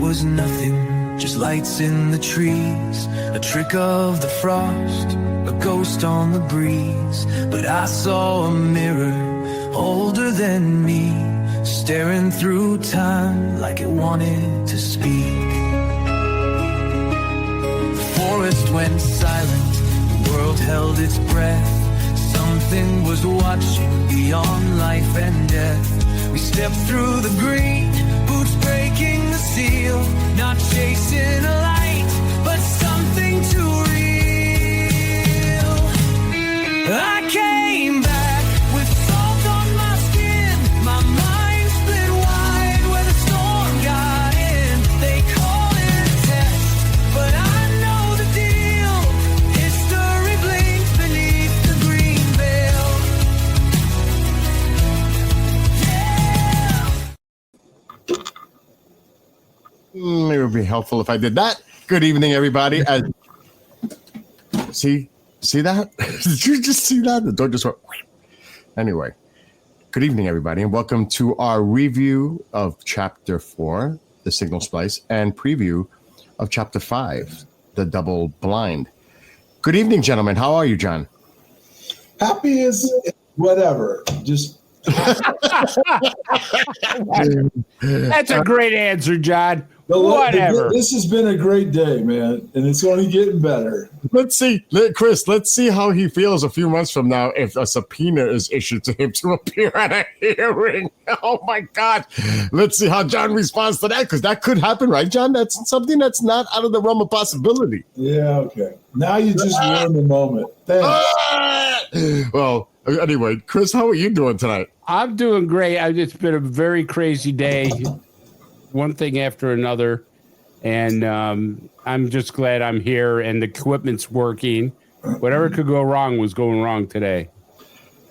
was nothing, just lights in the trees, a trick of the frost, a ghost on the breeze. But I saw a mirror older than me, staring through time like it wanted to speak. The forest went silent, the world held its breath. Something was watching beyond life and death. We stepped through the green, boots breaking the seal, not chasing a light, but something too real. I came back with salt on my skin, my mind split wide where the storm got in. They call it a test, but I know the deal. History blinks beneath the green veil. Yeah. It would be helpful if I did that. Good evening, everybody. See that? Did you just see that? The door just went. Anyway, good evening, everybody, and welcome to our review of Chapter 4, the Signal Splice, and preview of Chapter 5, the Double Blind. Good evening, gentlemen. How are you, John? Happy as whatever. Just That's a great answer, John. the- Whatever. This has been a great day, man, and it's only getting better. Let's see, Chris, let's see how he feels a few months from now if a subpoena is issued to him to appear at a hearing. Oh, my God. Let's see how John responds to that, because that could happen, right, John? That's something that's not out of the realm of possibility. Yeah, okay. Now you just ruined the moment. Thanks. Well, anyway, Chris, how are you doing tonight? I'm doing great. It's been a very crazy day, one thing after another, and I'm just glad I'm here and the equipment's working. Whatever could go wrong was going wrong today.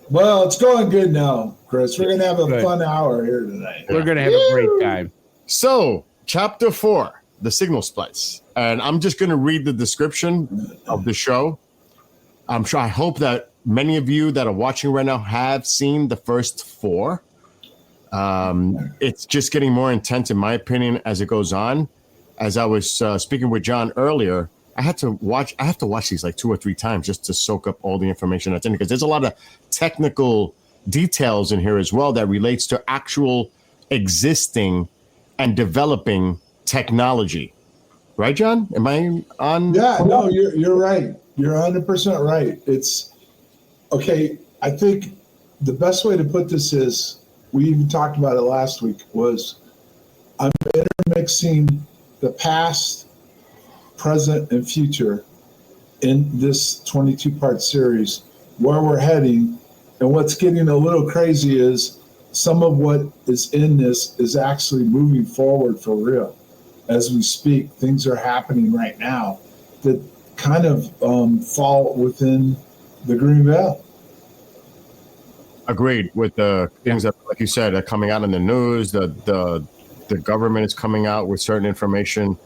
Well, it's going good now, Chris. We're going to have a Good. fun hour here tonight. We're going to have a great time. So, Chapter 4, the Signal Splice. And I'm just going to read the description of the show. I hope that many of you that are watching right now have seen the first 4. It's just getting more intense, in my opinion, as it goes on. As I was speaking with John earlier, I have to watch these like 2 or 3 times just to soak up all the information that's in it, because there's a lot of technical details in here as well that relates to actual existing and developing technology. Right, John? Am I on? Yeah, no, you're right. You're 100% right. It's okay. I think the best way to put this is, we even talked about it last week, was I'm intermixing the past, present, and future in this 22-part series, where we're heading. And what's getting a little crazy is some of what is in this is actually moving forward for real. As we speak, things are happening right now that kind of fall within the Green Veil. Agreed with the things that, like you said, are coming out in the news. The government is coming out with certain information,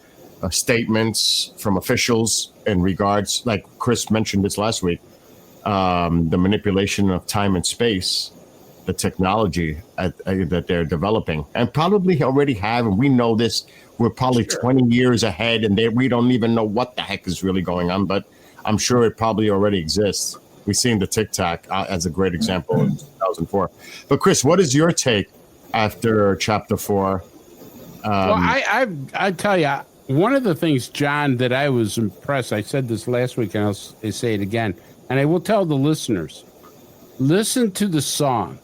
statements from officials in regards, like Chris mentioned this last week, the manipulation of time and space, the technology that they're developing, and probably already have. And we know this. We're probably 20 years ahead, and we don't even know what the heck is really going on. But I'm sure it probably already exists. We've seen the Tic Tac as a great example in 2004. But Chris, what is your take after Chapter 4? Well, I tell you, one of the things, John, that I was impressed, I said this last week and I'll say it again, and I will tell the listeners, listen to the song.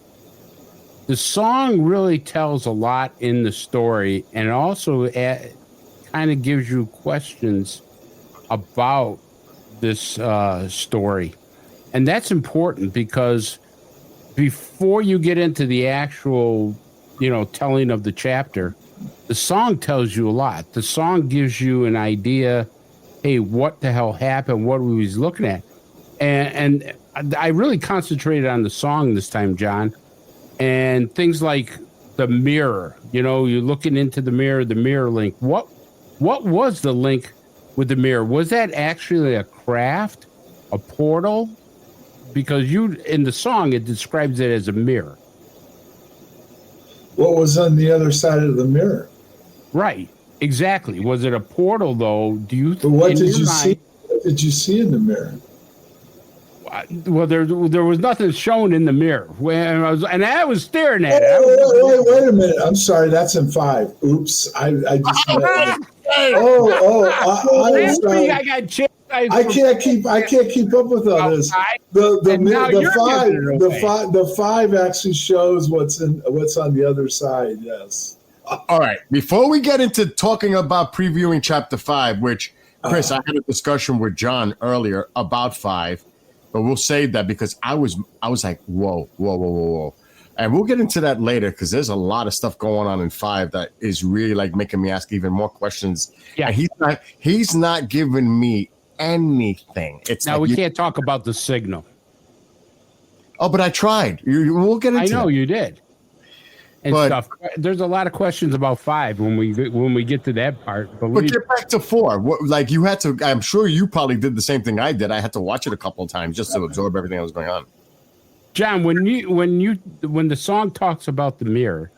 The song really tells a lot in the story, and also kind of gives you questions about this story. And that's important, because before you get into the actual, telling of the chapter, the song tells you a lot. The song gives you an idea, hey, what the hell happened, what we was looking at. And I really concentrated on the song this time, John, and things like the mirror. You're looking into the mirror link. What was the link with the mirror? Was that actually a craft, a portal? Because in the song, it describes it as a mirror. What was on the other side of the mirror? Right. Exactly. Was it a portal, though? Do you? But what in did your you mind- see? What did you see in the mirror? Well, there was nothing shown in the mirror when I was staring at it. Wait a minute. I'm sorry. That's in 5. Oops. I just. I'm sorry. I got chased. I can't keep up with all this. The 5 actually shows what's on the other side. Yes. All right. Before we get into talking about previewing chapter 5, which Chris, I had a discussion with John earlier about 5, but we'll save that because I was like, whoa. And we'll get into that later because there's a lot of stuff going on in 5 that is really like making me ask even more questions. Yeah. And he's not giving me anything. It's now like we can't talk about the signal. Oh, but I tried. We'll get into I know that. you did. And But- stuff. There's a lot of questions about 5 when we get to that part. But get back to 4. Like you had to. I'm sure you probably did the same thing I did. I had to watch it a couple of times just to absorb everything that was going on. John, when the song talks about the mirror,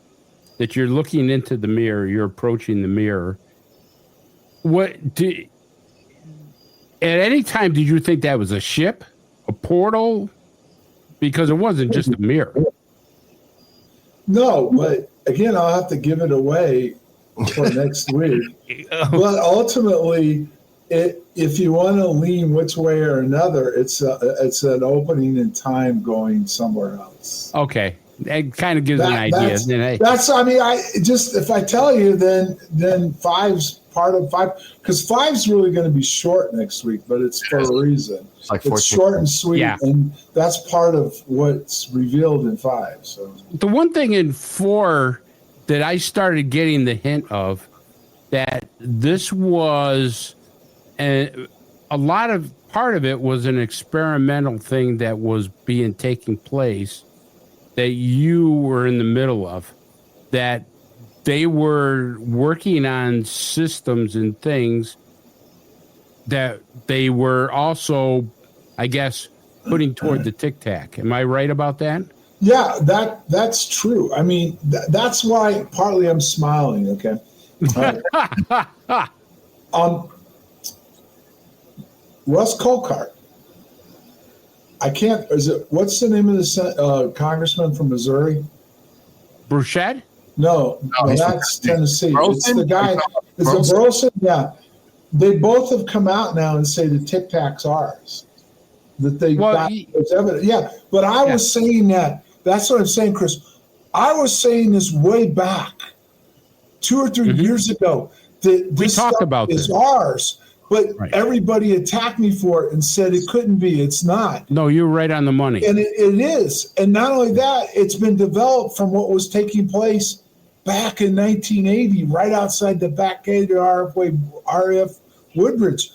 that you're looking into the mirror, you're approaching the mirror. At any time did you think that was a ship, a portal? Because it wasn't just a mirror. No, but again, I'll have to give it away for next week. But ultimately, if you want to lean which way or another, it's an opening in time going somewhere else. Okay, that kind of gives an idea. If I tell you, then 5's part of 5, because 5's really going to be short next week, but it's for a reason. It's short and sweet, and that's part of what's revealed in 5. So the one thing in 4 that I started getting the hint of that this was part of it was an experimental thing that was taking place that you were in the middle of, that they were working on systems and things that they were also, I guess, putting toward the Tic Tac. Am I right about that? Yeah, that's true. I mean, that's why partly I'm smiling. Okay. Russ Colcart. What's the name of the congressman from Missouri? Bruchette? No, that's Tennessee. Burleson? It's the guy. It's the Burleson. Yeah. They both have come out now and say the Tic Tac's ours. That they got it's evident. Yeah. But I was saying that. That's what I'm saying, Chris. I was saying this way back 2 or 3 years ago that we talked about is this. Ours. But everybody attacked me for it and said it couldn't be. It's not. No, you're right on the money. And it is. And not only that, it's been developed from what was taking place back in 1980, right outside the back gate of RF Woodbridge.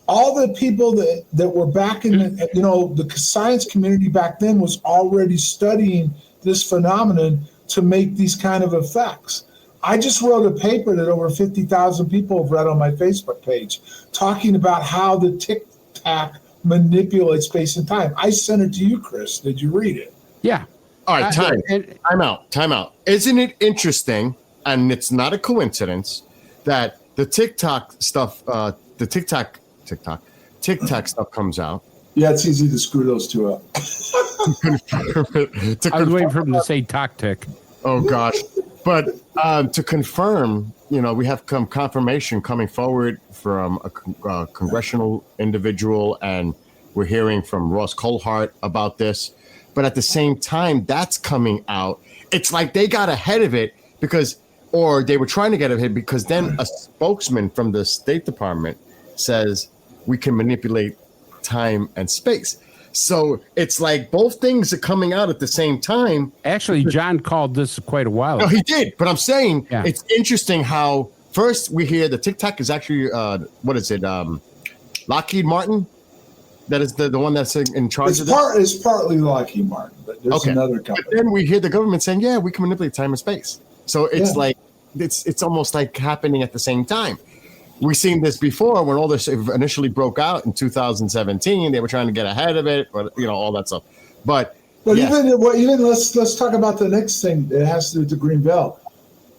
All the people that were back in the science community back then was already studying this phenomenon to make these kind of effects. I just wrote a paper that over 50,000 people have read on my Facebook page talking about how the Tic Tac manipulates space and time. I sent it to you, Chris. Did you read it? Yeah. All right, time out. Isn't it interesting, and it's not a coincidence, that the TikTok stuff, the TikTok stuff comes out? Yeah, it's easy to screw those two up. I was waiting for him to say tactic. Oh, gosh. But to confirm, we have confirmation coming forward from a congressional individual, and we're hearing from Ross Colhart about this. But at the same time, that's coming out. It's like they got ahead of it or they were trying to get ahead because then a spokesman from the State Department says we can manipulate time and space. So it's like both things are coming out at the same time. Actually, John called this quite a while ago. No, he did. But I'm saying it's interesting how first we hear the Tic Tac is actually, Lockheed Martin? That is the one that's in charge of this? It's partly Lockheed Martin, but there's another company. But then we hear the government saying, yeah, we can manipulate time and space. So it's like, it's almost like happening at the same time. We've seen this before when all this initially broke out in 2017. They were trying to get ahead of it, all that stuff. But even let's talk about the next thing that has to do with the green belt.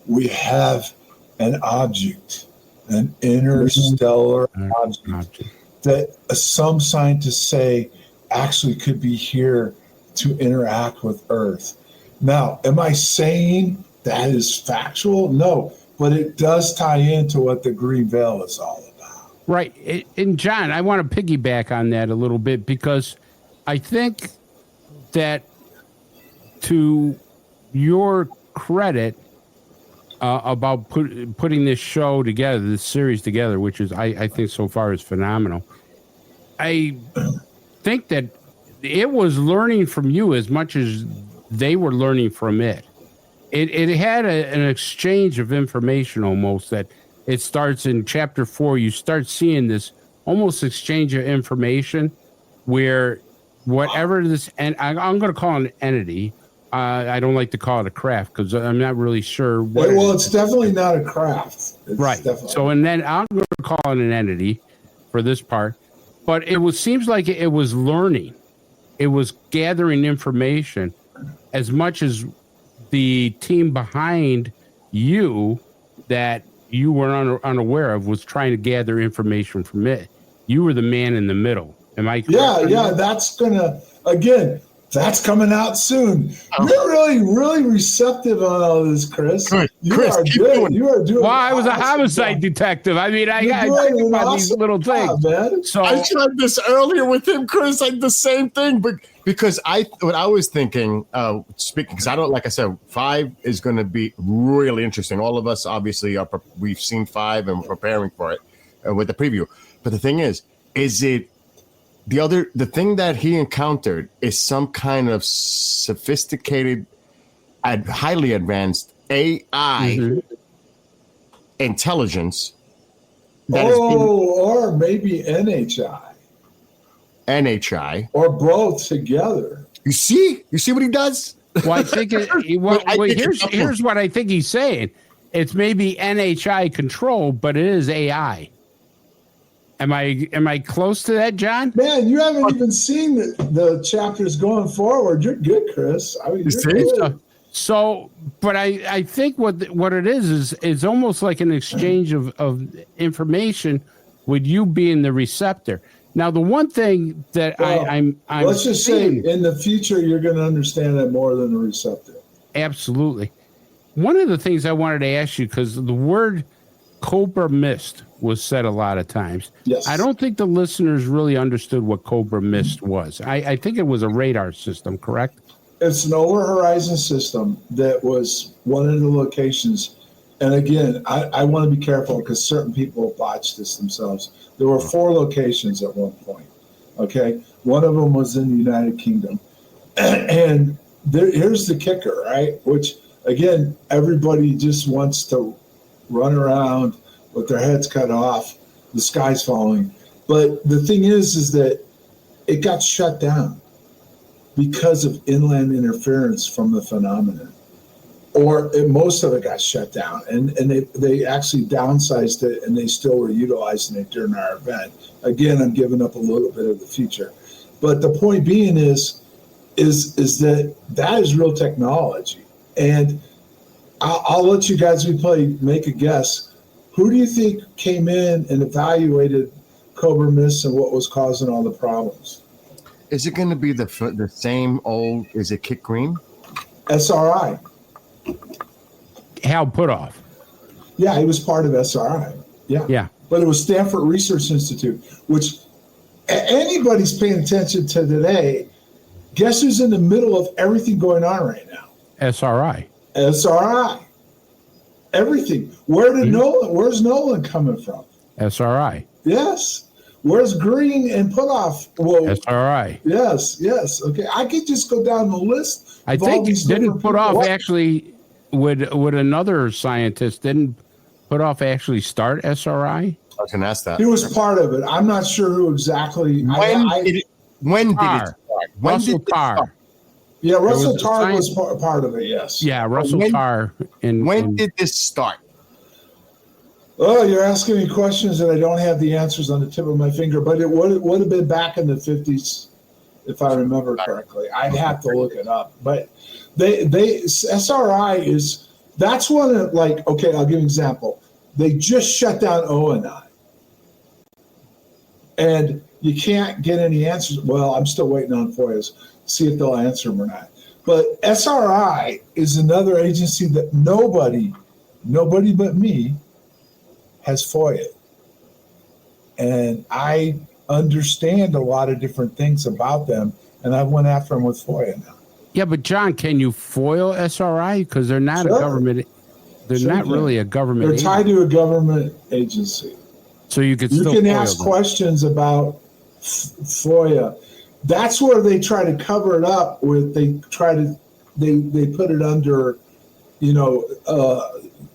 We have an object an interstellar object that some scientists say actually could be here to interact with Earth. Now, am I saying that is factual? No, but it does tie into what the green veil is all about. Right. And John, I want to piggyback on that a little bit, because I think that, to your credit, about putting this show together, this series together, which is, I think so far is phenomenal. I think that it was learning from you as much as they were learning from it. It had an exchange of information almost, that it starts in chapter 4. You start seeing this almost exchange of information where whatever this, and I'm going to call it an entity. I don't like to call it a craft because I'm not really sure. Well, it's definitely not a craft. It's right. Definitely. So, and then I'm going to call it an entity for this part. But seems like it was learning. It was gathering information as much as the team behind you that you were unaware of was trying to gather information from it. You were the man in the middle. Am I correct? Yeah. That's coming out soon. You're really receptive on all this, Chris. You are good. You are doing. Well, I was a homicide detective. I mean, I think about these little things. Man. So I tried this earlier with him, Chris. I did the same thing, but because what I was thinking, speaking, because I don't, like I said, 5 is going to be really interesting. All of us obviously we've seen 5 and we're preparing for it with the preview. But the thing is it? The thing that he encountered is some kind of sophisticated and highly advanced AI intelligence. Or maybe NHI. NHI. Or both together. You see what he does? Well, I think here's what I think he's saying. It's maybe NHI controlled, but it is AI. Am I close to that, John? Man, you haven't even seen the chapters going forward. You're good, Chris. I mean, you're good. So, but I think what it is almost like an exchange of information with you being the receptor. Now, the one thing that I'm let's just say in the future you're going to understand that more than the receptor. Absolutely. One of the things I wanted to ask you, because the word Cobra Mist was said a lot of times. Yes. I don't think the listeners really understood what Cobra Mist was. I think it was a radar system, correct? It's an over-horizon system that was one of the locations. And again, I want to be careful because certain people botched this themselves. There were 4 locations at one point. Okay. One of them was in the United Kingdom. And here's the kicker, right? Which, again, everybody just wants to run around with their heads cut off, the sky's falling. But the thing is that it got shut down because of inland interference from the phenomenon. Or most of it got shut down. And they actually downsized it, and they still were utilizing it during our event. Again, I'm giving up a little bit of the future. But the point being is that is real technology. And I'll let you guys make a guess. Who do you think came in and evaluated Cobra Mist and what was causing all the problems? Is it going to be the same old? Is it Kit Green? SRI. Hal Putoff. Yeah, he was part of SRI. Yeah. But it was Stanford Research Institute, which anybody's paying attention to today. Guess who's in the middle of everything going on right now? SRI. Everything. Where's Nolan coming from? SRI. Yes. Where's Green and Putoff? Well, SRI. Yes. Okay. I could just go down the list. I think didn't Putoff actually would another scientist didn't Putoff actually start SRI? I was going to ask that. He was part of it. I'm not sure who exactly. When did it start? Russell Tarr. Yeah, Russell Tarr was part of it, yes. Yeah, Russell Tarr. When did this start? Oh, you're asking me questions that I don't have the answers on the tip of my finger, but it would have been back in the 50s, if I remember correctly. I'd have to look it up. But SRI that's one of, like, okay, I'll give you an example. they just shut down OANI. And you can't get any answers. Well, I'm still waiting on FOIAs, see if they'll answer them or not. But SRI is another agency that nobody but me has FOIA. And I understand a lot of different things about them, and I went after them with FOIA now. Yeah, but John, can you foil SRI? Because they're not a government. They're not really a government. They're tied to a government agency. So you could still ask questions about FOIA. That's where they try to cover it up with. They put it under,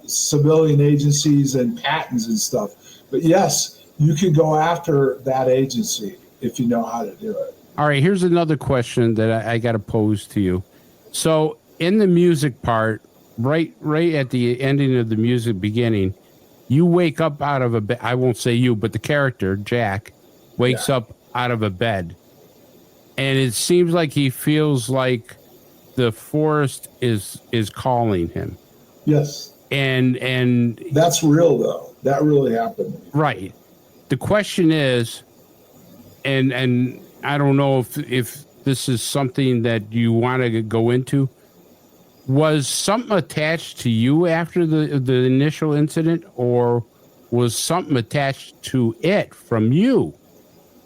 civilian agencies and patents and stuff. But yes, you can go after that agency if you know how to do it. All right, here's another question that I got to pose to you. So in the music part, right at the ending of the music beginning, you wake up out of a bed. I won't say you, but the character, Jack, wakes up out of a bed. And it seems like he feels like the forest is calling him. Yes. And that's real, though. That really happened. Right. The question is, and I don't know if this is something that you want to go into, was something attached to you after the initial incident, or was something attached to it from you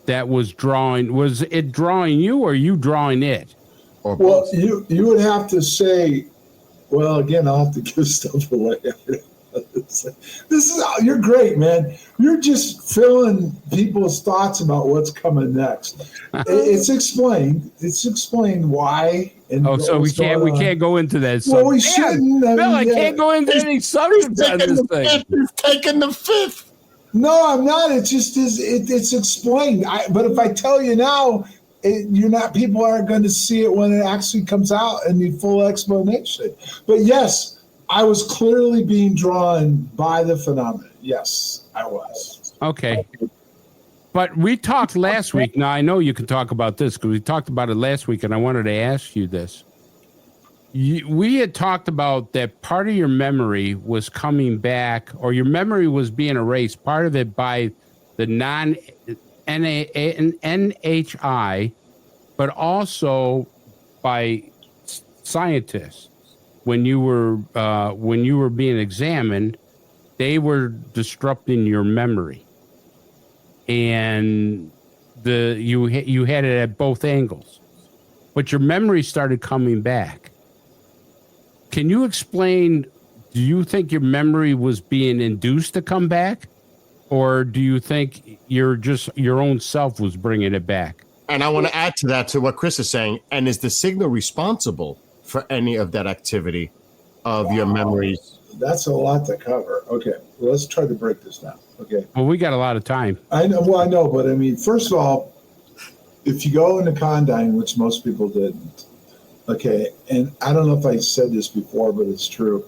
that was drawing? Was it drawing you, or you drawing it? Well, you would have to say, well, again, I'll have to give stuff away. You're great, man. You're just filling people's thoughts about what's coming next. It's explained. It's explained why. And so we can't go into that. Well, we shouldn't. I can't go into any subject on this thing. You've taken the fifth. No, I'm not. It just is. It's explained. But if I tell you now, people aren't going to see it when it actually comes out in the full explanation. But yes, I was clearly being drawn by the phenomenon. Yes, I was. Okay. But we talked last week. Now, I know you can talk about this because we talked about it last week, and I wanted to ask you this. We had talked about that part of your memory was coming back, or your memory was being erased, part of it by the NHI, but also by scientists. When you were being examined, they were disrupting your memory, and you had it at both angles, but your memory started coming back. Can you explain? Do you think your memory was being induced to come back, or do you think your own self was bringing it back? And I want to add to that, to what Chris is saying. And is the signal responsible for any of that activity of your memories? That's a lot to cover. Okay, well, let's try to break this down. Okay. Well, we got a lot of time. I know. Well, I know, but I mean, first of all, if you go into Condyne, which most people didn't, okay, and I don't know if I said this before, but it's true.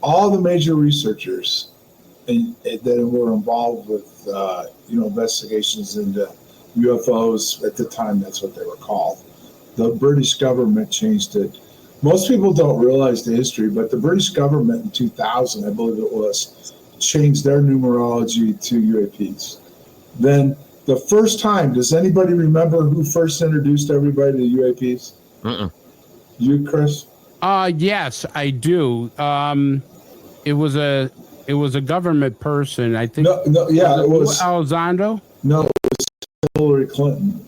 All the major researchers that were involved with, investigations into UFOs at the time, that's what they were called. The British government changed it. Most people don't realize the history, but the British government in 2000, I believe it was, changed their numerology to UAPs. Then the first time, does anybody remember who first introduced everybody to UAPs? You, Chris? Yes, I do. It was a government person, I think. It was Elizondo. No, it was Hillary Clinton.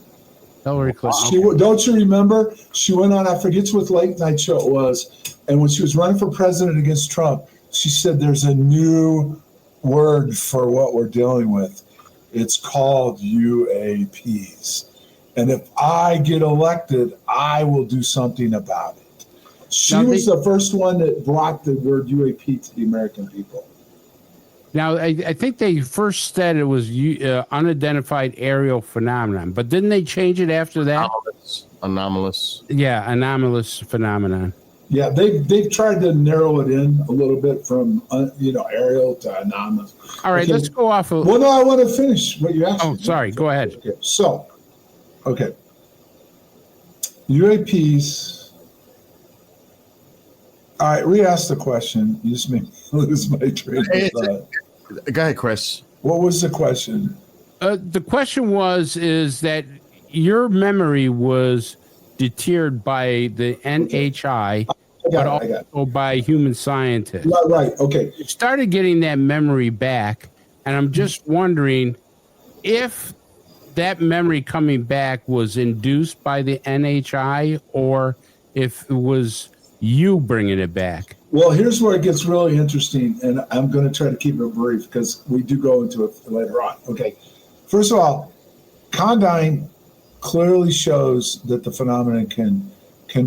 Hillary Clinton. Don't you remember? She went on, I forget what late night show it was, and when she was running for president against Trump, she said there's a new word for what we're dealing with. It's called UAPs. And if I get elected, I will do something about it. She was the first one that brought the word UAP to the American people. Now, I think they first said it was unidentified aerial phenomenon, but didn't they change it after that? Anomalous. Yeah, anomalous phenomenon. Yeah, they've tried to narrow it in a little bit from aerial to anomalous. All right, let's go off. Well, no, I want to finish what you asked. Oh, sorry. Go ahead. Okay, so, UAPs. All right, re-ask the question. You just made me lose my train of thought. Go ahead, Chris. What was the question? The question is that your memory was deterred by the NHI, but also by human scientists. Right. Okay. You started getting that memory back, and I'm just wondering if that memory coming back was induced by the NHI or if it was you bringing it back. Well, here's where it gets really interesting, and I'm going to try to keep it brief because we do go into it later on. Okay. First of all, Condyne clearly shows that the phenomenon can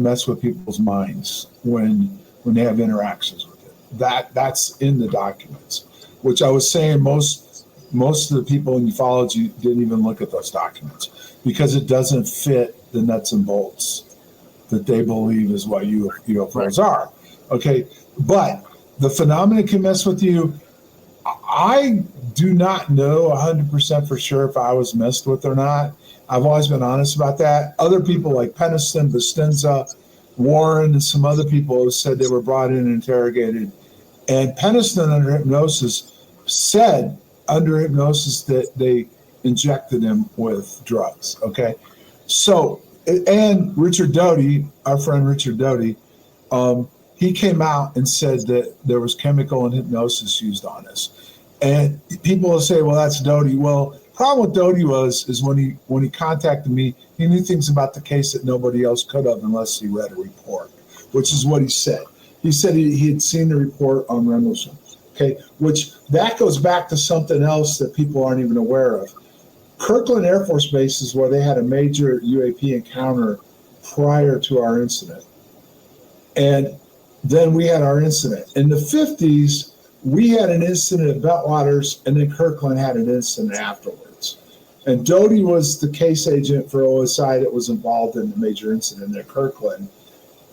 mess with people's minds when they have interactions with it. That's in the documents, which I was saying most of the people in ufology didn't even look at those documents because it doesn't fit the nuts and bolts that they believe is what UFOs are. Okay, but the phenomenon can mess with you. I do not know 100% for sure if I was messed with or not. I've always been honest about that. Other people like Peniston, Bastenza, Warren, and some other people have said they were brought in and interrogated. And Peniston under hypnosis said under hypnosis that they injected him with drugs. Okay. So, and Richard Doty, our friend Richard Doty, he came out and said that there was chemical and hypnosis used on us. And people will say, well, that's Doty. Well, problem with Doty is when he contacted me, he knew things about the case that nobody else could have unless he read a report, which is what he said. He said he had seen the report on Rendlesham. Okay, which that goes back to something else that people aren't even aware of. Kirkland Air Force Base is where they had a major UAP encounter prior to our incident. And then we had our incident. In the 50s, we had an incident at Beltwaters, and then Kirkland had an incident afterwards. And Doty was the case agent for OSI that was involved in the major incident at Kirkland.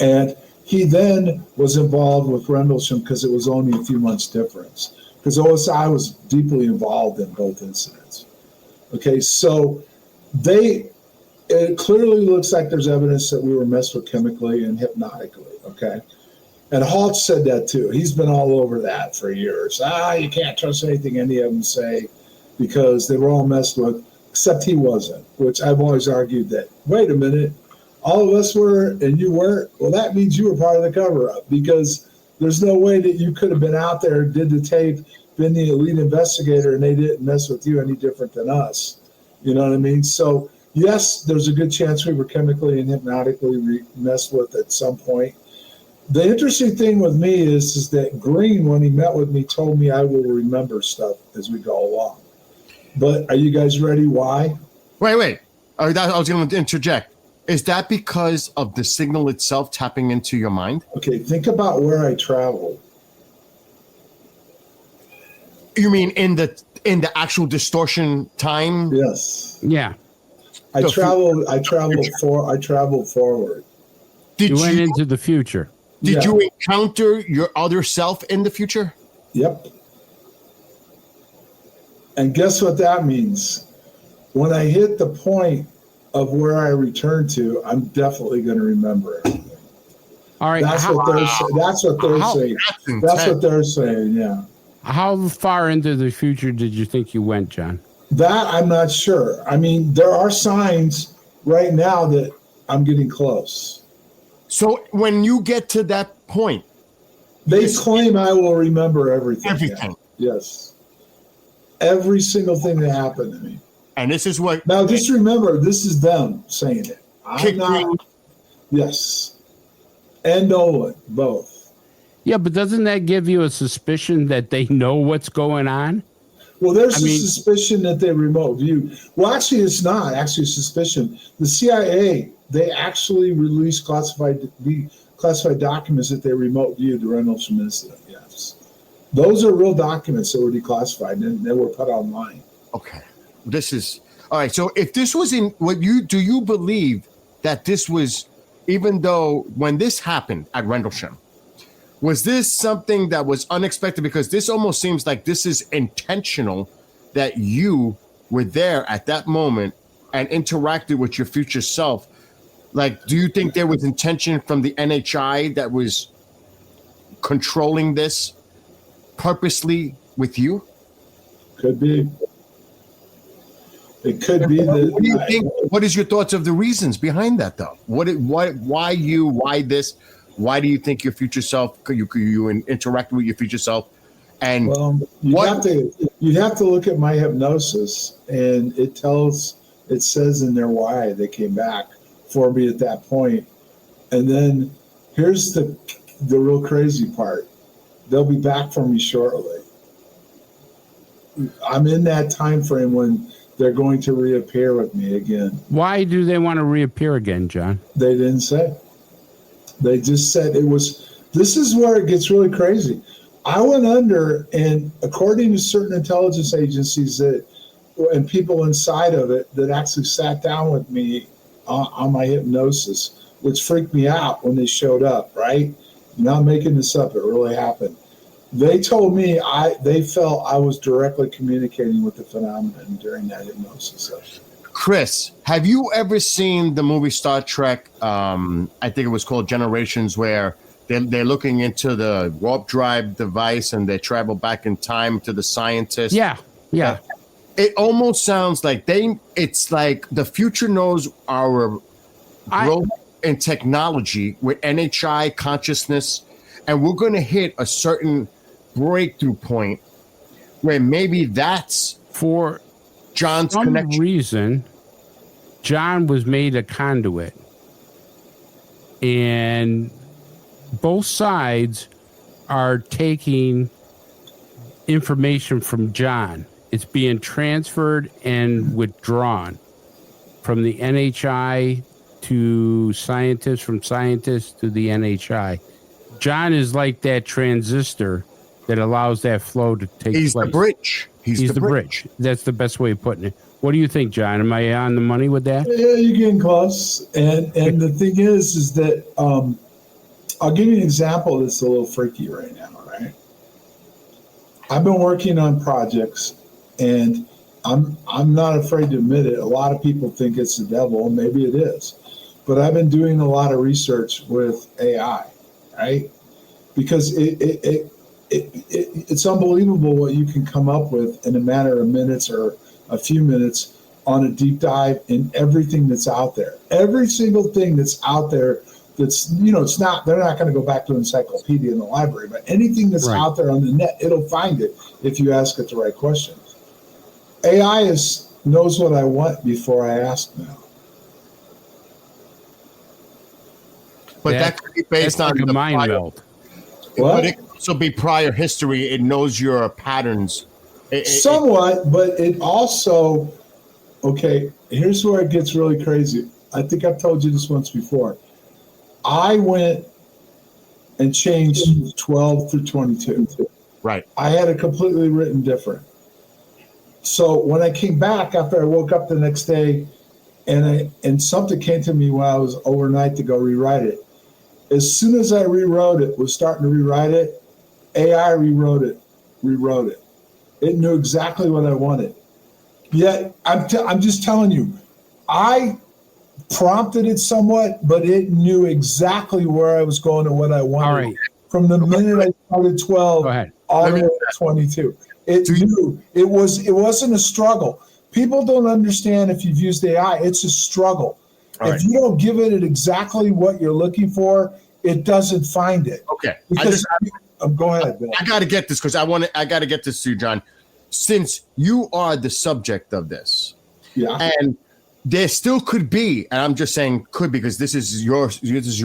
And he then was involved with Rendlesham because it was only a few months difference, because OSI was deeply involved in both incidents. Okay, so it clearly looks like there's evidence that we were messed with chemically and hypnotically, okay? And Halt said that too. He's been all over that for years. You can't trust anything any of them say because they were all messed with, except he wasn't, which I've always argued that, wait a minute, all of us were and you weren't? Well, that means you were part of the cover-up because there's no way that you could have been out there, did the tape, been the elite investigator, and they didn't mess with you any different than us. You know what I mean? So, yes, there's a good chance we were chemically and hypnotically messed with at some point. The interesting thing with me is that Green, when he met with me, told me I will remember stuff as we go along. But are you guys ready? Why? Wait. I was going to interject. Is that because of the signal itself tapping into your mind? Okay, think about where I traveled. You mean in the actual distortion time? Yes. Yeah. I traveled forward. You went into the future. Did you encounter your other self in the future? Yep. And guess what that means? When I hit the point of where I return to, I'm definitely going to remember everything. All right. That's what they're saying. Yeah. How far into the future did you think you went, John? That I'm not sure. I mean, there are signs right now that I'm getting close. So when you get to that point, they claim I will remember everything. Everything. Yeah. Yes. Every single thing that happened to me. And this is what... Now, just remember, this is them saying it. I'm not... Yes. And Nolan, both. Yeah, but doesn't that give you a suspicion that they know what's going on? Well, there's a suspicion that they remote view. Well, actually, it's not actually a suspicion. The CIA, they actually released classified documents that they remote viewed the Rendlesham incident. Yes. Those are real documents that were declassified and they were put online. Okay. This is... All right, so if this was in... Do you believe that this was... Even though when this happened at Rendlesham, was this something that was unexpected? Because this almost seems like this is intentional, that you were there at that moment and interacted with your future self. Like, do you think there was intention from the NHI that was controlling this purposely with you? Could be. It could be that. What do you think? What is your thoughts of the reasons behind that, though? Why you? Why this? Why do you think your future self? You interact with your future self? And Well, you'd have to look at my hypnosis, and it says in there why they came back for me at that point. And then here's the real crazy part. They'll be back for me shortly. I'm in that time frame when they're going to reappear with me again. Why do they want to reappear again, John? They didn't say. They just said it was. This is where it gets really crazy. I went under, and according to certain intelligence agencies and people inside of it that actually sat down with me on my hypnosis, which freaked me out when they showed up, right? I'm not making this up. It really happened. They told me they felt I was directly communicating with the phenomenon during that hypnosis session. Chris, have you ever seen the movie Star Trek? I think it was called Generations, where they're looking into the warp drive device and they travel back in time to the scientists. Yeah. It almost sounds like it's like the future knows our growth in technology with NHI consciousness, and we're going to hit a certain breakthrough point where maybe that's for John's some connection. reason. John was made a conduit, and both sides are taking information from John. It's being transferred and withdrawn from the NHI to scientists, from scientists to the NHI. John is like that transistor that allows that flow to take place. He's the bridge. He's the bridge. That's the best way of putting it. What do you think, John? Am I on the money with that? Yeah, you're getting close. And the thing is that I'll give you an example that's a little freaky right now, right? I've been working on projects, and I'm not afraid to admit it. A lot of people think it's the devil, and maybe it is. But I've been doing a lot of research with AI, right? Because it's unbelievable what you can come up with in a matter of minutes or a few minutes on a deep dive in everything that's out there. Every single thing that's out there that's, it's not, they're not going to go back to an encyclopedia in the library, but anything that's out there on the net, it'll find it if you ask it the right questions. AI knows what I want before I ask now. But that could be based on like the a mind prior, meld. What? But it could also be prior history. It knows your patterns. Somewhat, but it also, okay, here's where it gets really crazy. I think I've told you this once before. I went and changed 12 through 22. Right. I had it completely written different. So when I came back after I woke up the next day and something came to me while I was overnight to go rewrite it. As soon as I rewrote it, was starting to rewrite it, AI rewrote it. It knew exactly what I wanted. Yet, I'm just telling you, I prompted it somewhat, but it knew exactly where I was going and what I wanted. All right. From the minute I started 12 Go ahead. all the way to 22. It knew. It wasn't a struggle. People don't understand if you've used AI, it's a struggle. If you don't give it exactly what you're looking for, it doesn't find it. Okay. Because go ahead, Bill. I got to get this because I got to get this to you, John. Since you are the subject of this, and there still could be, and I'm just saying could because this is your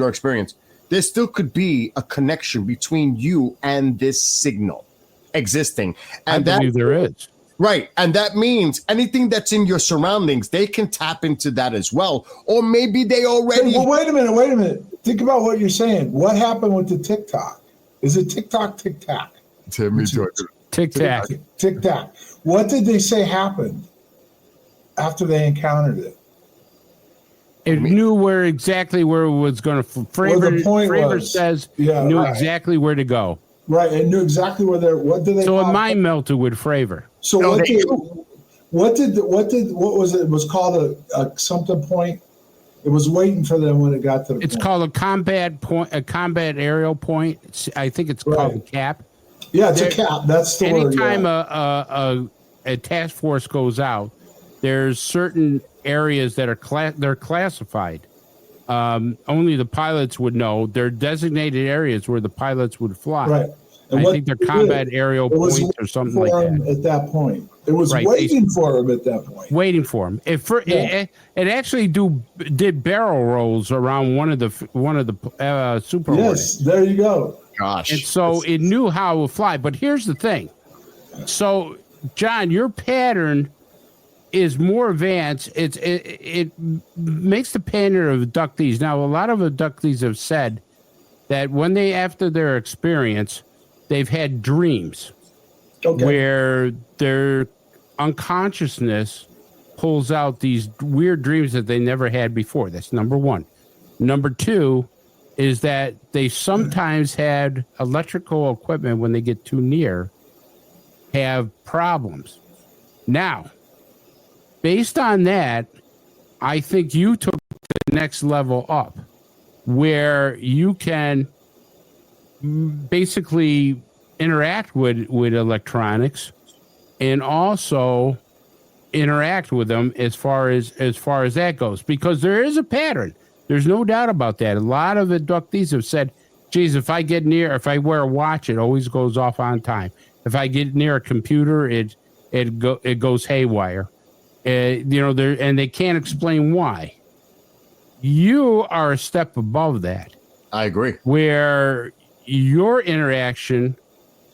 experience. There still could be a connection between you and this signal existing, and I believe there is. Right, and that means anything that's in your surroundings, they can tap into that as well, or maybe they already. Well, wait a minute. Think about what you're saying. What happened with the TikTok? Is it TikTok, tic-tac? Tic-tac. Tic-tac. What did they say happened after they encountered it? It knew exactly where it was going to. Fravor says knew exactly where to go. Right, it knew exactly where what did they? So it mind melted with Fravor. So what was it? It was called a something point. It was waiting for them when it got to the It's point. called a combat point, a combat aerial point. I think it's called a cap. Yeah, it's a cap. That's the word. Anytime a task force goes out, there's certain areas that are they're classified. Only the pilots would know. They're designated areas where the pilots would fly. Right. And I think they're combat aerial points or something like that. At that point, it was Right. waiting for him at that point. Waiting for him. It actually did barrel rolls around one of the Super Yes, Hornets. there you go. Gosh. And so it knew how it would fly. But here's the thing. So, John, your pattern is more advanced. It makes the pattern of abductees. Now, a lot of abductees have said that when after their experience, they've had dreams where their unconsciousness pulls out these weird dreams that they never had before. That's number one. Number two is that they sometimes had electrical equipment when they get too near have problems. Now, based on that, I think you took the next level up where you can basically interact with electronics and also interact with them as far as that goes, because there is a pattern. There's no doubt about that. A lot of abductees have said, geez, if I wear a watch, it always goes off on time. If I get near a computer, it goes haywire. And they can't explain why. You are a step above that. I agree. Where your interaction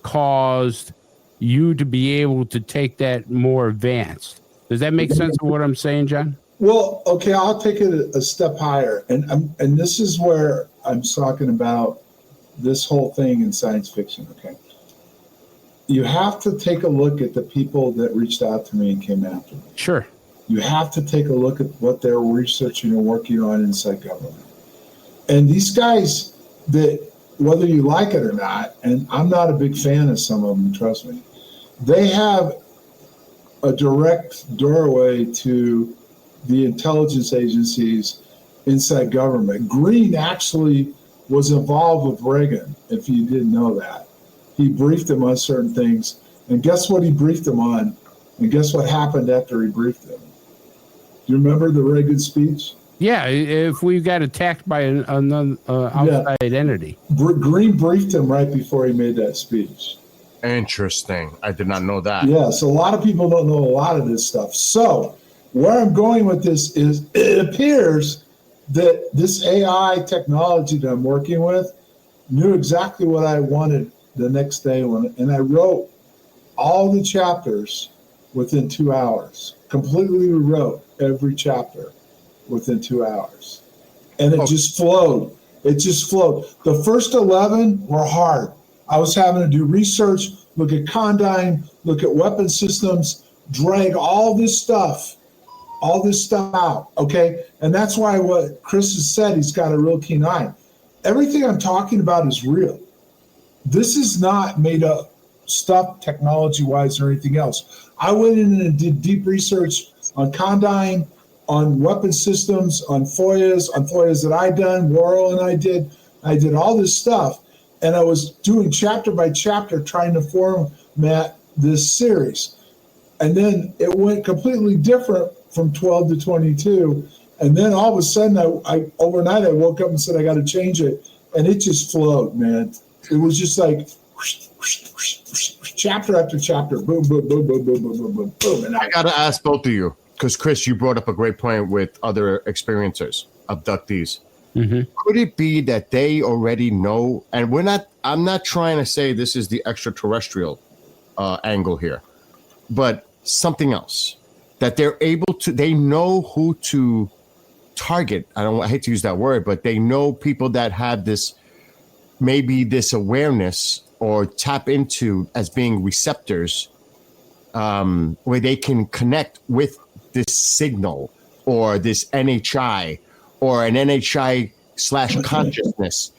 caused you to be able to take that more advanced. Does that make sense of what I'm saying, John? Well, okay, I'll take it a step higher, and this is where I'm talking about this whole thing in science fiction. Okay, you have to take a look at the people that reached out to me and came after me. Sure. You have to take a look at what they're researching and working on inside government. And these guys that, whether you like it or not, and I'm not a big fan of some of them, trust me, they have a direct doorway to the intelligence agencies inside government. Green actually was involved with Reagan, if you didn't know that. He briefed him on certain things, and guess what he briefed him on? And guess what happened after he briefed him? Do you remember the Reagan speech? Yeah, if we got attacked by another outside entity. Green briefed him right before he made that speech. Interesting. I did not know that. Yes, a lot of people don't know a lot of this stuff. So where I'm going with this is it appears that this AI technology that I'm working with knew exactly what I wanted the next day, and I wrote all the chapters within 2 hours. Completely rewrote every chapter within 2 hours. And it just flowed. It just flowed. The first 11 were hard. I was having to do research, look at Condyne, look at weapon systems, drag all this stuff out, okay? And that's why what Chris has said, he's got a real keen eye. Everything I'm talking about is real. This is not made up stuff technology-wise or anything else. I went in and did deep research on Condyne, on weapon systems, on FOIAs that I done, Worrell and I did all this stuff, and I was doing chapter by chapter trying to format this series. And then it went completely different from 12 to 22, and then all of a sudden, I overnight I woke up and said I got to change it, and it just flowed, man. It was just like chapter after chapter, boom, boom, boom, boom, boom, boom, boom, boom, boom. And I got to ask both of you, because Chris, you brought up a great point with other experiencers, abductees. Mm-hmm. Could it be that they already know, and I'm not trying to say this is the extraterrestrial angle here, but something else, that they know who to target. I hate to use that word, but they know people that have this awareness or tap into as being receptors, where they can connect with this signal or this NHI or an NHI/consciousness.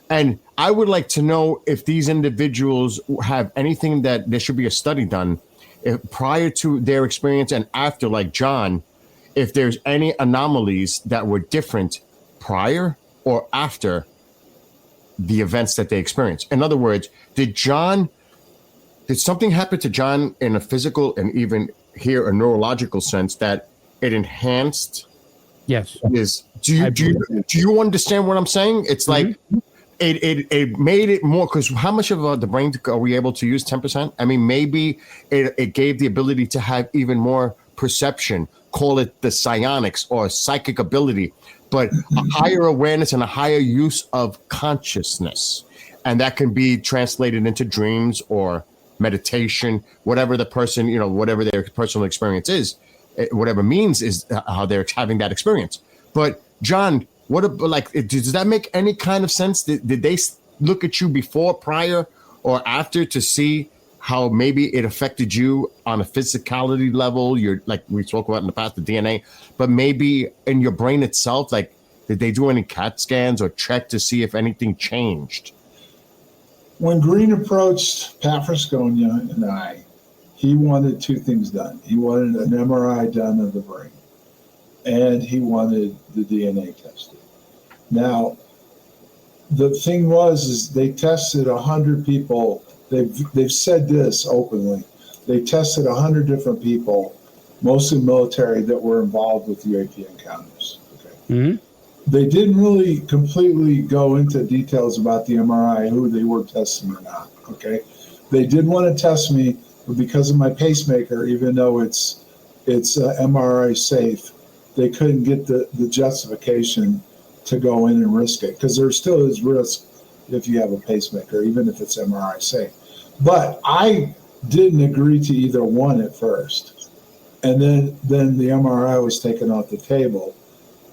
And I would like to know if these individuals have anything that there should be a study done prior to their experience and after, like John, if there's any anomalies that were different prior or after the events that they experienced. In other words, did something happen to John in a physical and even hear a neurological sense that it enhanced. Yes. Do you understand what I'm saying? It's like it made it more, because how much of the brain are we able to use? 10%. I mean, maybe it gave the ability to have even more perception. Call it the psionics or psychic ability, but a higher awareness and a higher use of consciousness, and that can be translated into dreams or meditation, whatever the person, whatever their personal experience is, whatever means is how they're having that experience. But John, does that make any kind of sense? Did they look at you before, prior, or after to see how maybe it affected you on a physicality level? You're like we spoke about in the past, the DNA, but maybe in your brain itself, like did they do any CAT scans or check to see if anything changed? When Green approached Pat Frasconia and I, he wanted two things done. He wanted an MRI done of the brain, and he wanted the DNA tested. Now, the thing is they tested 100 people. They've said this openly. They tested 100 different people, mostly military, that were involved with UAP encounters. Okay. Mm-hmm. They didn't really completely go into details about the MRI, who they were testing or not. Okay. They did want to test me, but because of my pacemaker, even though it's MRI safe, they couldn't get the justification to go in and risk it, because there still is risk if you have a pacemaker, even if it's MRI safe. But I didn't agree to either one at first. And then the MRI was taken off the table.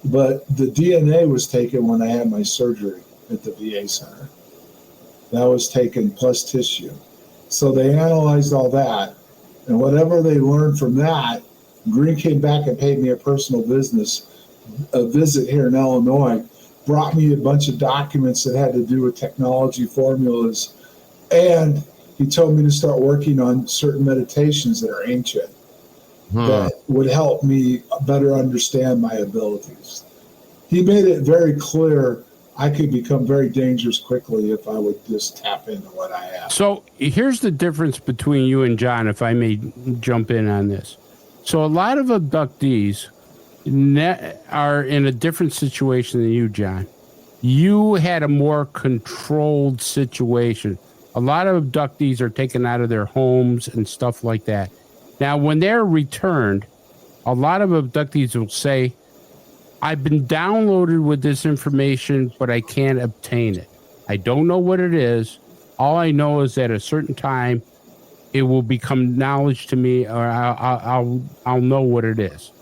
But the DNA was taken when I had my surgery at the VA center. That was taken plus tissue. So they analyzed all that. And whatever they learned from that, Green came back and paid me a visit here in Illinois, brought me a bunch of documents that had to do with technology formulas, and he told me to start working on certain meditations that are ancient that would help me better understand my abilities. He made it very clear I could become very dangerous quickly if I would just tap into what I have. So here's the difference between you and John, if I may jump in on this. So a lot of abductees are in a different situation than you, John. You had a more controlled situation. A lot of abductees are taken out of their homes and stuff like that. Now, when they're returned, a lot of abductees will say, I've been downloaded with this information, but I can't obtain it. I don't know what it is. All I know is that at a certain time, it will become knowledge to me, or I'll know what it is.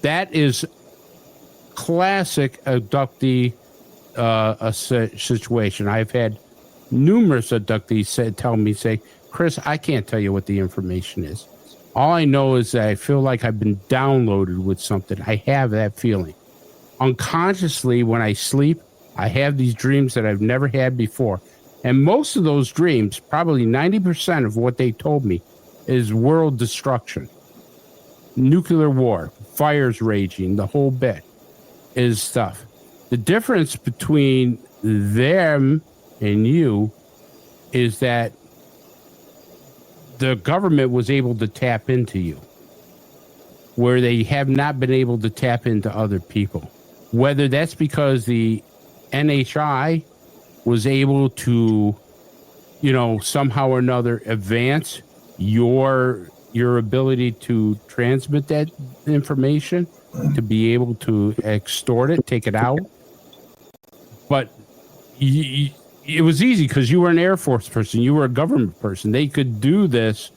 That is classic abductee situation. I've had numerous abductees tell me, Chris, I can't tell you what the information is. All I know is that I feel like I've been downloaded with something. I have that feeling. Unconsciously, when I sleep, I have these dreams that I've never had before. And most of those dreams, probably 90% of what they told me, is world destruction, nuclear war, fires raging, the whole bit is stuff. The difference between them and you is that the government was able to tap into you where they have not been able to tap into other people. Whether that's because the NHI was able to, somehow or another advance your ability to transmit that information, to be able to extort it, take it out. But it was easy because you were an Air Force person. You were a government person. They could do this